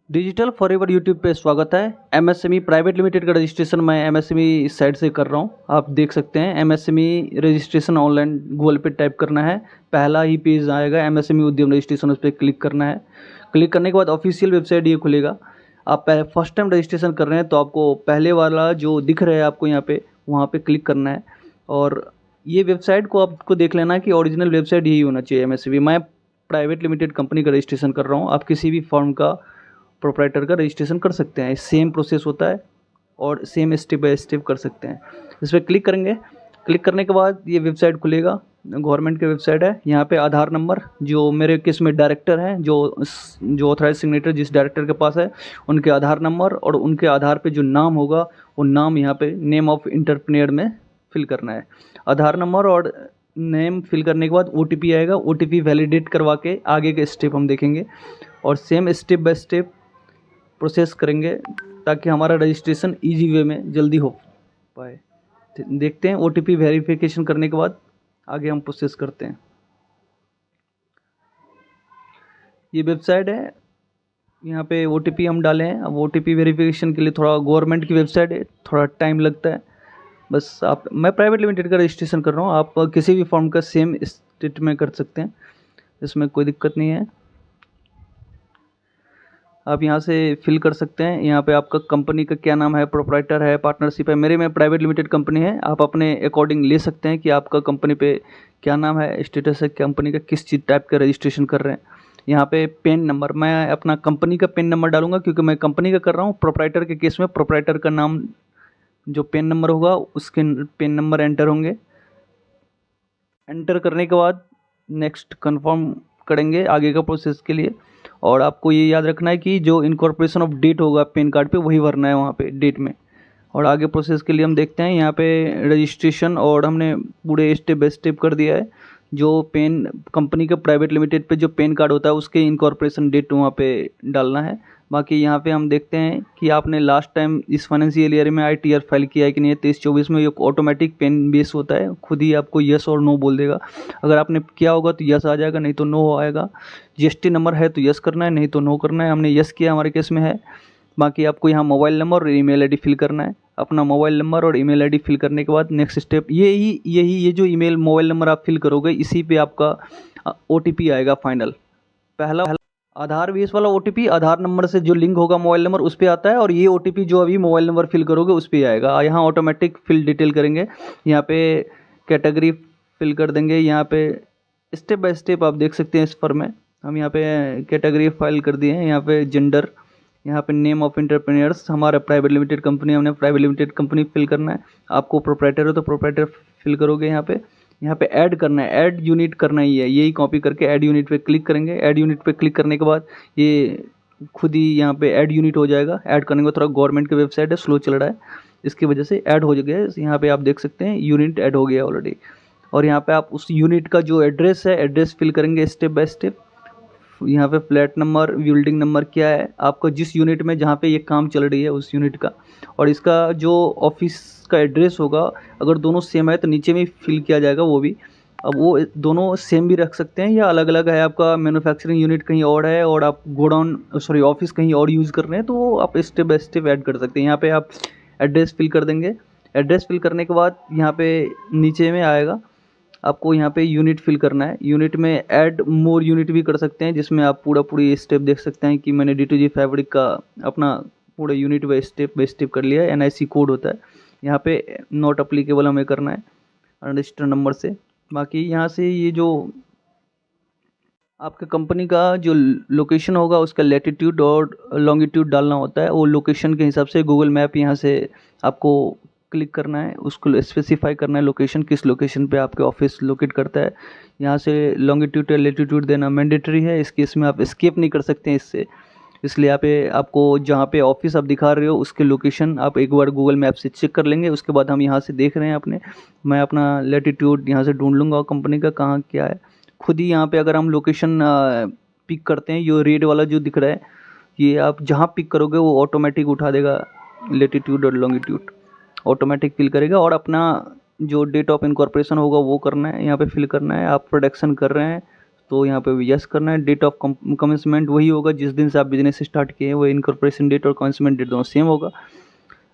Digital forever YouTube पे स्वागत है। एमएसएमई प्राइवेट लिमिटेड का रजिस्ट्रेशन मैं एमएसएमई साइट से कर रहा हूँ। आप देख सकते हैं एमएसएमई रजिस्ट्रेशन ऑनलाइन गूगल पे टाइप करना है, पहला ही पेज आएगा एमएसएमई उद्यम रजिस्ट्रेशन, उस पर क्लिक करना है। क्लिक करने के बाद ऑफिशियल वेबसाइट ये खुलेगा। आप फर्स्ट टाइम रजिस्ट्रेशन कर रहे हैं तो आपको पहले वाला जो दिख रहा है आपको यहाँ पे, वहाँ पे क्लिक करना है। और ये वेबसाइट को आपको देख लेना है कि ओरिजिनल वेबसाइट यही होना चाहिए एमएसएमई। मैं प्राइवेट लिमिटेड कंपनी का रजिस्ट्रेशन कर रहा हूँ, आप किसी भी फर्म का प्रोप्राइटर का रजिस्ट्रेशन कर सकते हैं। सेम प्रोसेस होता है और सेम स्टेप बाय स्टेप कर सकते हैं। इस पर क्लिक करेंगे। क्लिक करने के बाद ये वेबसाइट खुलेगा, गवर्नमेंट की वेबसाइट है। यहाँ पे आधार नंबर, जो मेरे केस में डायरेक्टर हैं, जो ऑथराइज सिग्नेचर जिस डायरेक्टर के पास है, उनके आधार नंबर और उनके आधार पे जो नाम होगा वो नाम यहाँ पे नेम ऑफ इंटरप्रेन्योर में फिल करना है। आधार नंबर और नेम फिल करने के बाद OTP आएगा। OTP वैलिडेट करवा के आगे के स्टेप हम देखेंगे और same step by step process करेंगे ताकि हमारा रजिस्ट्रेशन इजी वे में जल्दी हो पाए। देखते हैं OTP वेरिफिकेशन करने के बाद आगे हम प्रोसेस करते हैं। ये वेबसाइट है, यहाँ पे OTP हम डाले हैं। अब OTP वेरिफिकेशन के लिए थोड़ा गवर्नमेंट की वेबसाइट है, थोड़ा टाइम लगता है। बस मैं प्राइवेट लिमिटेड का रजिस्ट्रेशन कर रहा हूँ, आप किसी भी फॉर्म का सेम स्टेट में कर सकते हैं, इसमें कोई दिक्कत नहीं है। आप यहाँ से फिल कर सकते हैं। यहाँ पे आपका कंपनी का क्या नाम है, प्रोप्राइटर है, पार्टनरशिप है। मेरे में प्राइवेट लिमिटेड कंपनी है, आप अपने अकॉर्डिंग ले सकते हैं कि आपका कंपनी पे क्या नाम है, स्टेटस है कंपनी का, किस चीज़ टाइप का रजिस्ट्रेशन कर रहे हैं। यहाँ पे पेन नंबर, मैं अपना कंपनी का पेन नंबर डालूंगा क्योंकि मैं कंपनी का कर रहा हूँ। प्रोप्राइटर के केस में प्रोप्राइटर का नाम जो पेन नंबर होगा उसके पेन नंबर एंटर होंगे। एंटर करने के बाद नेक्स्ट कंफर्म करेंगे आगे का प्रोसेस के लिए। और आपको ये याद रखना है कि जो इनकॉर्पोरेशन ऑफ डेट होगा पैन कार्ड पे वही भरना है वहाँ पे डेट में। और आगे प्रोसेस के लिए हम देखते हैं यहाँ पे रजिस्ट्रेशन और हमने पूरे स्टेप बाय स्टेप कर दिया है। जो पेन कंपनी का प्राइवेट लिमिटेड पे जो पेन कार्ड होता है उसके इनकॉर्पोरेशन डेट वहाँ पे डालना है। बाकी यहाँ पे हम देखते हैं कि आपने लास्ट टाइम इस फाइनेंशियल ईयर में ITR फाइल किया है कि नहीं। 23-24 में ये ऑटोमेटिक पेन बेस होता है, खुद ही आपको यस और नो बोल देगा। अगर आपने किया होगा तो यस आ जाएगा, नहीं तो नो आएगा। GST नंबर है तो यस करना है, नहीं तो नो करना है। हमने यस किया, हमारे केस में है। बाकी आपको यहाँ मोबाइल नंबर और ईमेल ID फिल करना है। अपना मोबाइल नंबर और ईमेल ID फिल करने के बाद नेक्स्ट स्टेप ये जो ईमेल मोबाइल नंबर आप फिल करोगे इसी पे आपका OTP आएगा फाइनल। पहला आधार बेस वाला OTP आधार नंबर से जो लिंक होगा मोबाइल नंबर उस पर आता है, और ये OTP जो अभी मोबाइल नंबर फिल करोगे उस पर आएगा। यहाँ ऑटोमेटिक फिल डिटेल करेंगे, यहाँ पे कैटेगरी फिल कर देंगे। यहाँ पे स्टेप बाय स्टेप आप देख सकते हैं इस फॉर्म में। हम यहाँ पे कैटेगरी फाइल कर दिए हैं। यहाँ पे जेंडर, यहाँ पे नेम ऑफ इंटरप्रेन्योर्स, हमारा प्राइवेट लिमिटेड कंपनी, हमने प्राइवेट लिमिटेड कंपनी फिल करना है। आपको प्रोप्राइटर हो तो प्रोप्राइटर फिल करोगे। यहाँ पे ऐड करना है, ऐड यूनिट करना ही है, यही कॉपी करके ऐड यूनिट पे क्लिक करेंगे। ऐड यूनिट पे क्लिक करने के बाद ये खुद ही यहाँ पे ऐड यूनिट हो जाएगा। ऐड करने के बाद थोड़ा गवर्नमेंट की वेबसाइट है, स्लो चल रहा है, इसकी वजह से ऐड हो गया है। यहाँ पे आप देख सकते हैं यूनिट ऐड हो गया ऑलरेडी। और यहाँ पे आप उस यूनिट का जो एड्रेस है एड्रेस फिल करेंगे स्टेप बाय स्टेप। यहाँ पे फ्लैट नंबर, बिल्डिंग नंबर क्या है आपका, जिस यूनिट में जहाँ पे ये काम चल रही है उस यूनिट का, और इसका जो ऑफिस का एड्रेस होगा अगर दोनों सेम है तो नीचे में फिल किया जाएगा वो भी। अब वो दोनों सेम भी रख सकते हैं या अलग अलग है, आपका मैन्युफैक्चरिंग यूनिट कहीं और है और आप गोडाउन ऑफिस कहीं और यूज़ कर रहे हैं तो वो आप स्टेप बाय स्टेप ऐड कर सकते हैं। यहाँ पे आप एड्रेस फिल कर देंगे। एड्रेस फिल करने के बाद यहाँ पे नीचे में आएगा, आपको यहाँ पे यूनिट फिल करना है। यूनिट में ऐड मोर यूनिट भी कर सकते हैं जिसमें आप पूरी स्टेप देख सकते हैं कि मैंने D2G फैब्रिक का अपना पूरा यूनिट बाय स्टेप कर लिया है। NIC कोड होता है, यहाँ पे नॉट अप्लीकेबल हमें करना है रजिस्टर नंबर से। बाकी यहाँ से ये जो आपके कंपनी का जो लोकेशन होगा उसका लैटिट्यूड और लॉन्गिट्यूड डालना होता है। वो लोकेशन के हिसाब से गूगल मैप यहाँ से आपको क्लिक करना है, उसको स्पेसिफाई करना है लोकेशन, किस लोकेशन पे आपके ऑफिस लोकेट करता है। यहाँ से लॉन्गिट्यूड या लैटिट्यूड देना मैंडेटरी है, इस केस में आप स्किप नहीं कर सकते हैं इससे। इसलिए आपको जहाँ पे ऑफिस आप दिखा रहे हो उसके लोकेशन आप एक बार गूगल मैप से चेक कर लेंगे। उसके बाद हम यहाँ से देख रहे हैं मैं अपना लैटिट्यूड यहाँ से ढूंढ लूँगा कंपनी का कहाँ क्या है। खुद ही यहाँ पे अगर हम लोकेशन पिक करते हैं, ये रेड वाला जो दिख रहा है ये आप जहाँ पिक करोगे वो ऑटोमेटिक उठा देगा, लैटिट्यूड और लॉन्गिट्यूड ऑटोमेटिक फिल करेगा। और अपना जो डेट ऑफ इनकॉर्पोरेशन होगा वो करना है, यहाँ पे फिल करना है। आप प्रोडक्शन कर रहे हैं तो यहाँ पे यस करना है। डेट ऑफ कमेंसमेंट वही होगा जिस दिन से आप बिजनेस स्टार्ट किए हैं, वो इनकॉर्पोरेशन डेट और कमेंसमेंट डेट दोनों सेम होगा।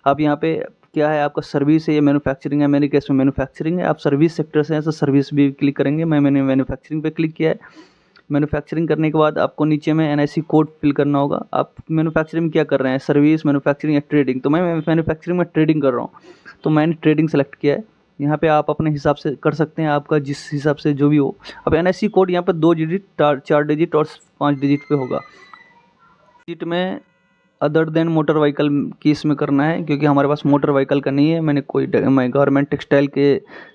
आप यहाँ पे क्या है, आपका सर्विस है या मैन्युफैक्चरिंग है, मेरे केस में मैन्युफैक्चरिंग है। आप सर्विस सेक्टर से हैं तो सर्विस भी क्लिक करेंगे। मैंने मैन्युफैक्चरिंग पे क्लिक किया है। मैन्युफैक्चरिंग करने के बाद आपको नीचे में एनआईसी कोड फिल करना होगा। आप मैन्युफैक्चरिंग में क्या कर रहे हैं, सर्विस, मैन्युफैक्चरिंग या ट्रेडिंग? तो मैं मैन्युफैक्चरिंग में ट्रेडिंग कर रहा हूँ, तो मैंने ट्रेडिंग सेलेक्ट किया है। यहाँ पे आप अपने हिसाब से कर सकते हैं, आपका जिस हिसाब से जो भी हो। अब एनआईसी कोड यहाँ पर 2 डिजिट, 4 डिजिट और 5 डिजिट पे होगा। डिजिट में अदर देन मोटर व्हीकल की इसमें करना है, क्योंकि हमारे पास मोटर व्हीकल का नहीं है। मैं गारमेंट टेक्सटाइल के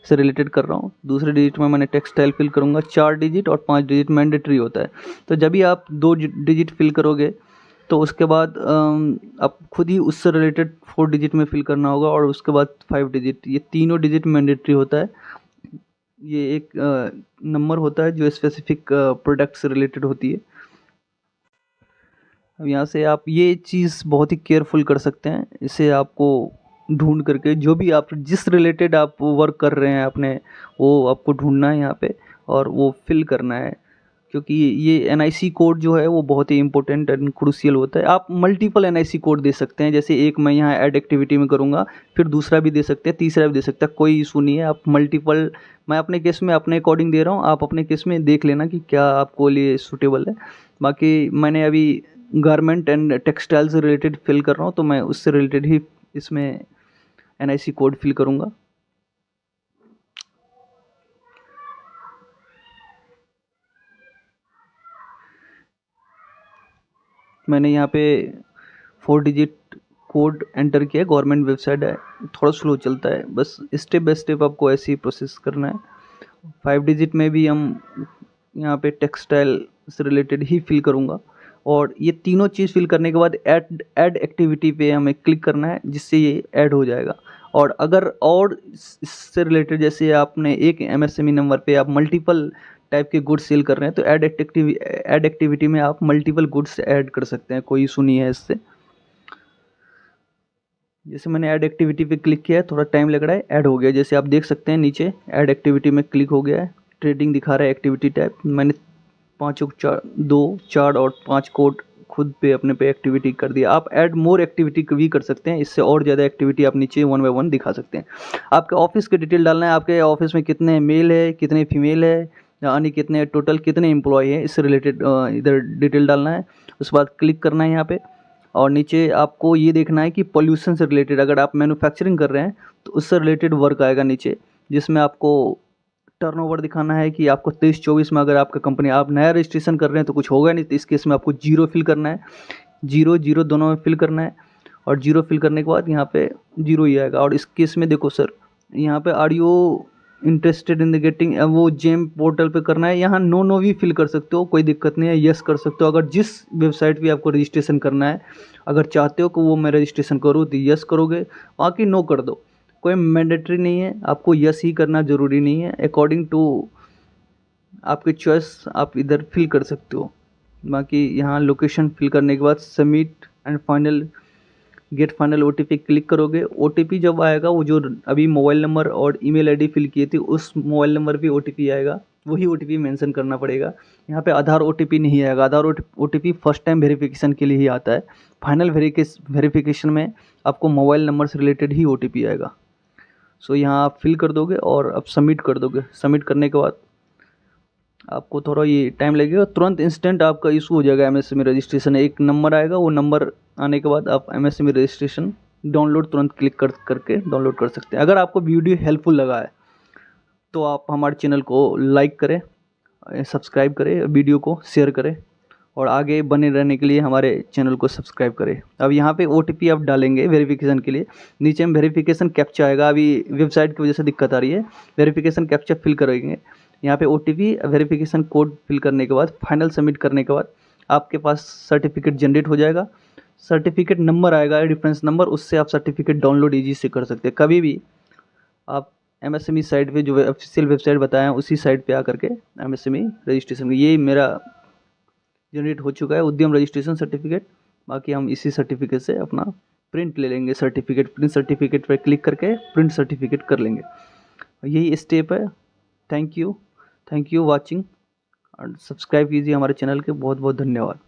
से रिलेटेड कर रहा हूँ। दूसरे डिजिट में मैंने टेक्सटाइल फिल करूँगा। 4 डिजिट और 5 डिजिट मैंडेटरी होता है। तो जब भी आप 2 डिजिट फिल करोगे तो उसके बाद आप खुद ही उससे रिलेटेड 4 डिजिट में फिल करना होगा, और उसके बाद 5 डिजिट। ये तीनों डिजिट मैंडेटरी होता है। ये एक नंबर होता है जो स्पेसिफिक प्रोडक्ट से रिलेटेड होती है। अब यहाँ से आप ये चीज़ बहुत ही केयरफुल कर सकते हैं। इसे आपको ढूंढ करके जो भी आप जिस रिलेटेड आप वर्क कर रहे हैं अपने, वो आपको ढूंढना है यहाँ पे और वो फिल करना है, क्योंकि ये एनआईसी कोड जो है वो बहुत ही इंपॉर्टेंट एंड क्रूशियल होता है। आप मल्टीपल एनआईसी कोड दे सकते हैं, जैसे एक मैं यहाँ ऐड एक्टिविटी में करूँगा, फिर दूसरा भी दे सकते हैं, तीसरा भी दे सकते हैं, कोई इशू नहीं है। आप मल्टीपल, मैं अपने केस में अपने अकॉर्डिंग दे रहा हूँ, आप अपने केस में देख लेना कि क्या आपको लिए सूटेबल है। बाकी मैंने अभी गारमेंट एंड टेक्सटाइल से रिलेटेड फिल कर रहा हूँ, तो मैं उससे रिलेटेड ही इसमें एनआईसी कोड फिल करूँगा। मैंने यहाँ पे 4 डिजिट कोड एंटर किया। गवर्नमेंट वेबसाइट है, थोड़ा स्लो चलता है, बस स्टेप बाय स्टेप आपको ऐसे ही प्रोसेस करना है। 5 डिजिट में भी हम यहाँ पे टेक्सटाइल से रिलेटेड ही फिल करूँगा, और ये तीनों चीज़ फिल करने के बाद ऐड एक्टिविटी पे हमें क्लिक करना है, जिससे ये ऐड हो जाएगा। और अगर और इससे रिलेटेड, जैसे आपने एक एमएसएमई नंबर पे आप मल्टीपल टाइप के गुड्स सेल कर रहे हैं, तो ऐड एक्टिविटी में आप मल्टीपल गुड्स ऐड कर सकते हैं, कोई इशू नहीं है इससे। जैसे मैंने ऐड एक्टिविटी पे क्लिक किया है, थोड़ा टाइम लग रहा है, ऐड हो गया। जैसे आप देख सकते हैं नीचे ऐड एक्टिविटी में क्लिक हो गया है। ट्रेडिंग दिखा रहा है एक्टिविटी टाइप। मैंने 2, 4 और 5 कोड खुद पे अपने पे एक्टिविटी कर दिया। आप ऐड मोर एक्टिविटी भी कर सकते हैं, इससे और ज़्यादा एक्टिविटी आप नीचे 1 बाय 1 दिखा सकते हैं। आपके ऑफिस के डिटेल डालना है, आपके ऑफिस में कितने मेल है, कितने फीमेल है, यानी कितने टोटल कितने एम्प्लॉय हैं, इससे रिलेटेड इधर डिटेल डालना है। उसके बाद क्लिक करना है यहाँ पे, और नीचे आपको ये देखना है कि पोल्यूशन से रिलेटेड, अगर आप मैन्युफैक्चरिंग कर रहे हैं तो उससे रिलेटेड वर्क आएगा नीचे, जिसमें आपको टर्नओवर दिखाना है कि आपको 23-24 में, अगर आपका कंपनी आप नया रजिस्ट्रेशन कर रहे हैं तो कुछ होगा नहीं, तो इस केस में आपको 0 फिल करना है। 0 दोनों में फिल करना है, और 0 फिल करने के बाद यहाँ पे 0 ही आएगा। और इस केस में देखो सर, यहाँ पे are you interested in the getting, वो जेम पोर्टल पे करना है। यहाँ नो भी फिल कर सकते हो, कोई दिक्कत नहीं है, यस कर सकते हो। अगर जिस वेबसाइट पे आपको रजिस्ट्रेशन करना है, अगर चाहते हो कि वो मैं रजिस्ट्रेशन करूँ तो यस करोगे, बाकी नो कर दो, कोई मैंडेटरी नहीं है, आपको यस ही करना ज़रूरी नहीं है। अकॉर्डिंग टू आपकी चॉइस आप इधर फिल कर सकते हो। बाकी यहाँ लोकेशन फिल करने के बाद submit and final get final OTP click करोगे। ओटीपी जब आएगा, वो जो अभी मोबाइल नंबर और ईमेल आईडी फिल किए थे, उस मोबाइल नंबर पे ओटीपी आएगा, वही ओटीपी मेंशन करना पड़ेगा। यहाँ पे आधार ओटीपी नहीं आएगा। आधार ओटीपी फर्स्ट टाइम वेरिफिकेशन के लिए ही आता है। फाइनल वेरिफिकेशन में आपको मोबाइल नंबर से रिलेटेड ही ओटीपी आएगा। सो यहाँ आप फिल कर दोगे और अब सबमिट कर दोगे। सबमिट करने के बाद आपको थोड़ा ये टाइम लगेगा, तुरंत इंस्टेंट आपका इशू हो जाएगा एमएसएमई रजिस्ट्रेशन। एक नंबर आएगा, वो नंबर आने के बाद आप एमएसएमई रजिस्ट्रेशन डाउनलोड तुरंत क्लिक करके डाउनलोड कर सकते हैं। अगर आपको वीडियो हेल्पफुल लगा है तो आप हमारे चैनल को लाइक करें, सब्सक्राइब करें, वीडियो को शेयर करें, और आगे बने रहने के लिए हमारे चैनल को सब्सक्राइब करें। अब यहाँ पे ओटीपी आप डालेंगे वेरिफिकेशन के लिए। नीचे में वेरिफिकेशन कैप्चा आएगा, अभी वेबसाइट की वजह से दिक्कत आ रही है। वेरिफिकेशन कैप्चा फिल करेंगे, यहाँ पे ओटीपी वेरिफिकेशन कोड फिल करने के बाद फाइनल सबमिट करने के बाद आपके पास सर्टिफिकेट जनरेट हो जाएगा। सर्टिफिकेट नंबर आएगा, रेफरेंस नंबर, उससे आप सर्टिफिकेट डाउनलोड ईजी से कर सकते हैं। कभी भी आप एमएसएमई साइट पे, जो ऑफिशियल वेबसाइट बताया उसी साइट पे आकर के एमएसएमई रजिस्ट्रेशन, ये मेरा जनरेट हो चुका है उद्यम रजिस्ट्रेशन सर्टिफिकेट। बाकी हम इसी सर्टिफिकेट से अपना प्रिंट ले लेंगे। प्रिंट सर्टिफिकेट पर क्लिक करके प्रिंट सर्टिफिकेट कर लेंगे। यही स्टेप है। Thank you watching. सब्सक्राइब कीजिए हमारे चैनल के। बहुत बहुत धन्यवाद।